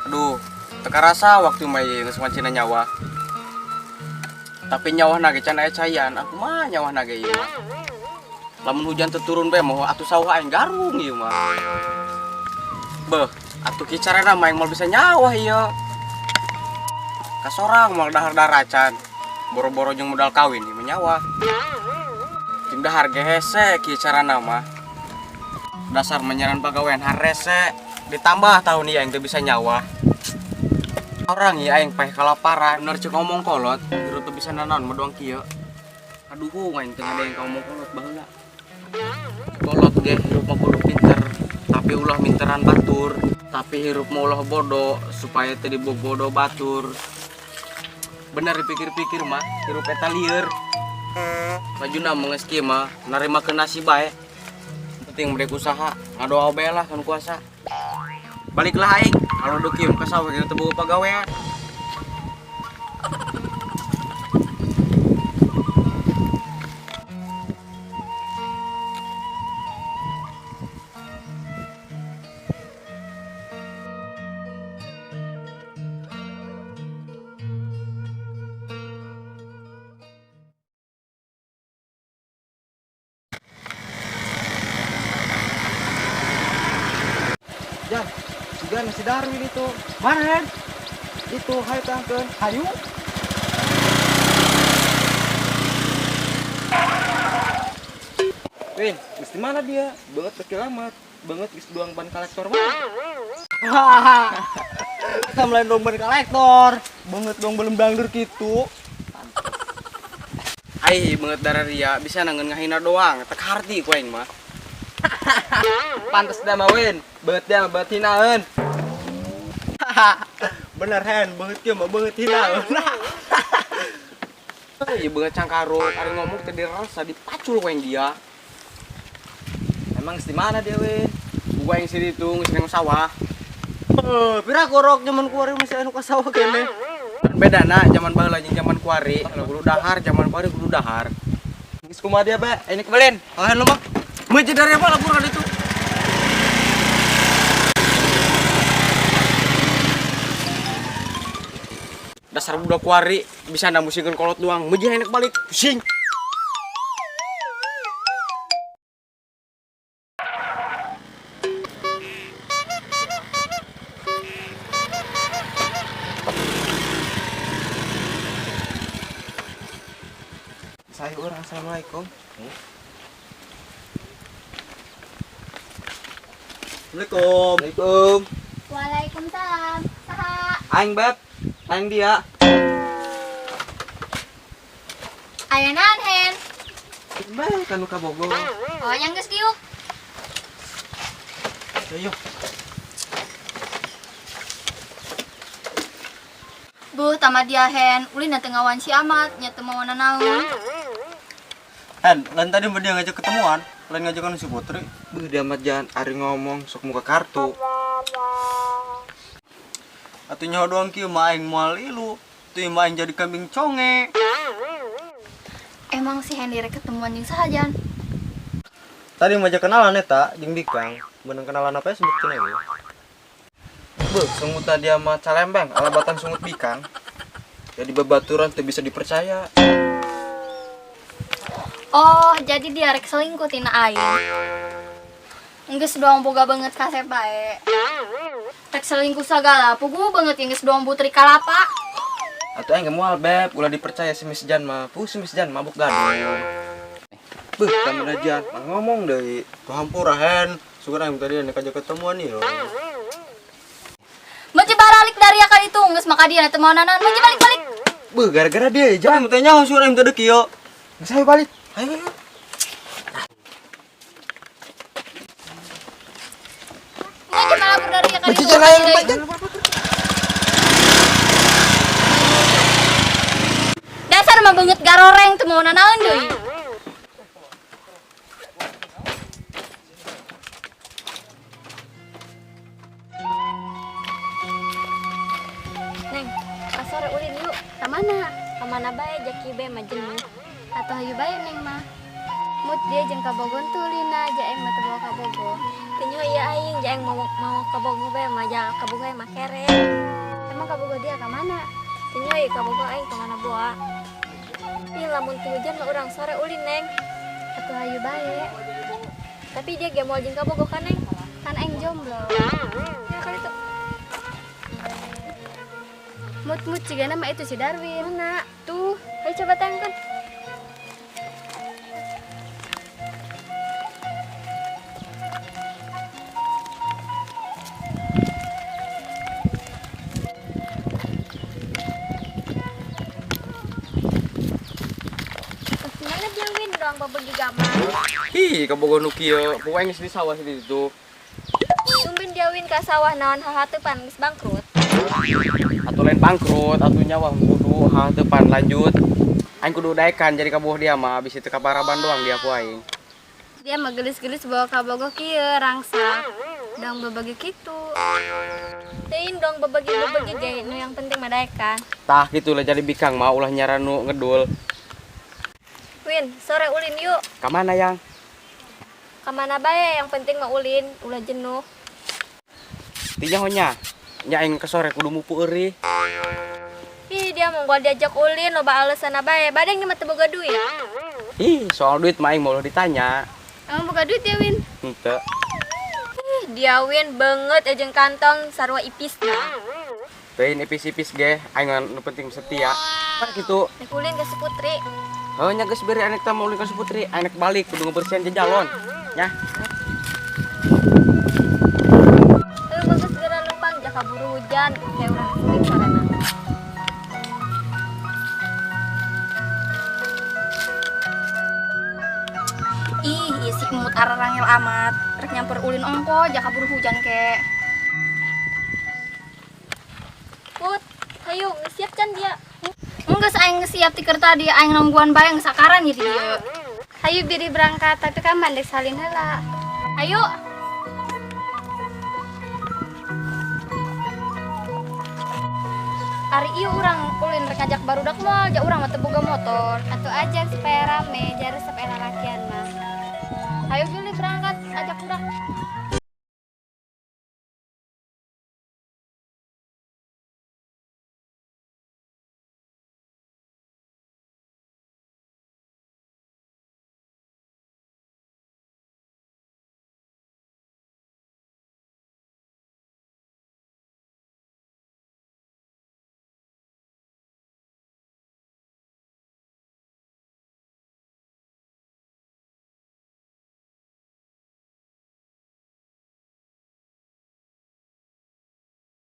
Aduh, teka rasa waktu main ngemancina nyawa. Tapi nyawa nage can aya cayan, aku mah nyawa nage ieu mah. Lamun hujan teu turun bae moh atuh sawah aing garung ieu mah. Beuh, atuh kieu carana mah aing moal bisa nyawa ieu. Kasorang moal dahar-dahar acan. Boro-boro jeung modal kawin ieu nyawa. Jeung dahar ge hese kieu carana mah. Dasar menyeran pagawean harese ditambah tahun ieu aing teu bisa nyawa. Orang ya aing paeh kalaparan, bener ceuk ngomong kolot, hirup teu bisa nanon modoang kieu. Aduh, aing teu ngade yang ngomong kolot baheula. Kolot ge hirup mah kudu pinter, tapi ulah minteran batur. Tapi hirup mah ulah bodoh supaya teu dibobodo batur. Bener dipikir-pikir mah, hirup eta lieur. Lajuna mah geus kieu mah narimakeun nasib bae. Penting mendek usaha, ngadoa bae lah kan kuasa. Baliklah aing, kalau udah kieu ka sawah kita teu boga pagawean. Jan, juga masih Darwin itu. Mana, Hen? Itu, hayu tangkeun. Hayu? Win, geus di mana dia? Banget kekilamat. Banget geus doang ban kolektor mah. Hahaha. Kita melain dong ban kolektor. Banget dong belum dangdur kitu. Ai banget darah ria bisa nangeun ngahina doang, tek harti ku aing mah. Pantes dah mah, Win. Banget dia mah banget hinaeun. Bener, Hen. Banget kieu mah banget hinaeun. Ieu beungeut cangkaruk, ari ngomong teu dirasa dipacul ku aing dia. Emang geus di mana dia, Win? Gua aing si ditu geus nang sawah. Pira gorok zaman kuari masih anu ka sawah kene. Dan bedana zaman baheula jeung zaman kuari, kudu dahar, zaman kuari kudu dahar. Geus kumaha dia, Be? Ini kebalen. Ahan lu mah. Meuje dari apa laporan itu? Dasar budak kuari bisa namusikeun kolot doang, meuje enak balik. Pusing. Saya orang assalamualaikum. Assalamualaikum. Waalaikumsalam. Saha? Aing Beb, aing dia. Aya naon, Hen? Beb, kanu ka Bogor. Oh, yang geus kieu. Ayo. Buh, tama dia, Hen. Ulin teu ngawan si amat, nya teu mau nanaon. Hen, lain tadi dia ngajak ketemuan, lain ngajakan si Putri. Beuh dia mah jangan ari ngomong sok muka kartu. Atuh nyaho doang kieu mah aing moal ilu. Teu mah aing jadi kambing conge. Emang si Hen direk ketemuan jeung saha, Jan? Tadi ngajak kenalan eta jeung Bikang. Beunang kenalan apa ya sebut cenah we. Beuh, sungut dia mah calembeng, alabatan sungut Bikang. Jadi babaturan teu bisa dipercaya. Oh, jadi dia rek selingkuh tina aing. Geus doang boga banget kasep bae. Rek selingkuh sagala, puguh banget yang geus doang putri kalapa. Atuh aing moal Beb, ulah dipercaya si Miss Jan mah. Si Miss Jan mabuk gaduh. Beuh, kamera Jan, ngomong deui. Tuh hampura Hen. Sugan aing tadi nek ajak ketemuan ieu. Meuji baralik dari akal itu, geus maka dia teu mau nanan, meuji balik-balik. Beuh, gara-gara dia Jan teh nyaho sugan aing teh kieu. Geus ayo balik. Ayo. Meuji malapur dari akal itu. Jan ayo Jan. Dasar mah banget garoreng teu mau nanaon deui. Neng, pasar ulin yuk. Kamana? Kamana bae jaki be mah jenuh. Atuh hayu bae Neng mah. Mut dia jeung kabogon tuh lina jaeng mata bawa kabogo. Tinyo iya aing jangan mau kabogo bae mah jangan kabogo mah kere. Emang kabogo dia ke mana? Tinyo iya kabogo aing ke mana boa. Ih lamun teu hujan mah urang sore ulin neng. Atuh hayu bae. Tapi dia ge moal jeung kabogo kan neng. Kan aing jomblo. Ya kali tuh. Mut cigana mah itu si Darwin. Mana? Tuh, ayo coba tengok. Mana dia Win doang babagi gambar. Hi, kabogo nu kieu, poe geus di sawah di ditu. Tumben dia Win ka sawah naon hahateupan geus bangkrut. Atuh lain bangkrut, atuh nyawa kudu hateupan lanjut. Aing kudu daekan jadi kabogo dia mah abis itu ka Paraban doang dia ku aing. Dia mah gelis-gelis bawa kabogo kieu rangsa. Dang babagi kitu. Teuing dong babagi ge nu yang penting mah daekan. Tah kitu lah jadi bikang mah ulah nyaran nu ngedul. Win, sore ulin yuk. Ka mana yang? Kemana bae yang penting mah ulin, ulah jenuh. Tinya honya. Nya aing ke sore kudu mupu eueuh. Ih, dia mau gua diajak ulin loba alasan bae. Badeng mah teu boga duit. Ih, soal duit mah aing mau ditanya. Emang boga duit ya, Win? Henteu. Ih, dia Win banget jeung kantong sarua ipisna. Teuing ipis-ipis ge, aing nu penting setia. Kan kitu. Nek ulin ka Putri. Heuh nya geus beri anek teh mau ulin ka Putri, anek balik kudu ngebersihan jajalon. Nya. Bagus segera lumpang jaka buru hujan. Kayak urang kuning sarana. Ih, si emut ararangel amat. Rek nyamper ulin ongko, jaka buru hujan ke. Put, ayo ngesiap can dia. Enggak aing siap tiker tadi, aing nungguan bayang sakaran gitu dia. Hayu biri berangkat, tapi kan mandek salin heula. Ayo. Ari ieu urang ulin rek ngajak barudak moal, ja urang mah teu boga motor. Atuh ajak supaya rame, jare supaya lalakian mah. Ayo Juli berangkat, ajak udah.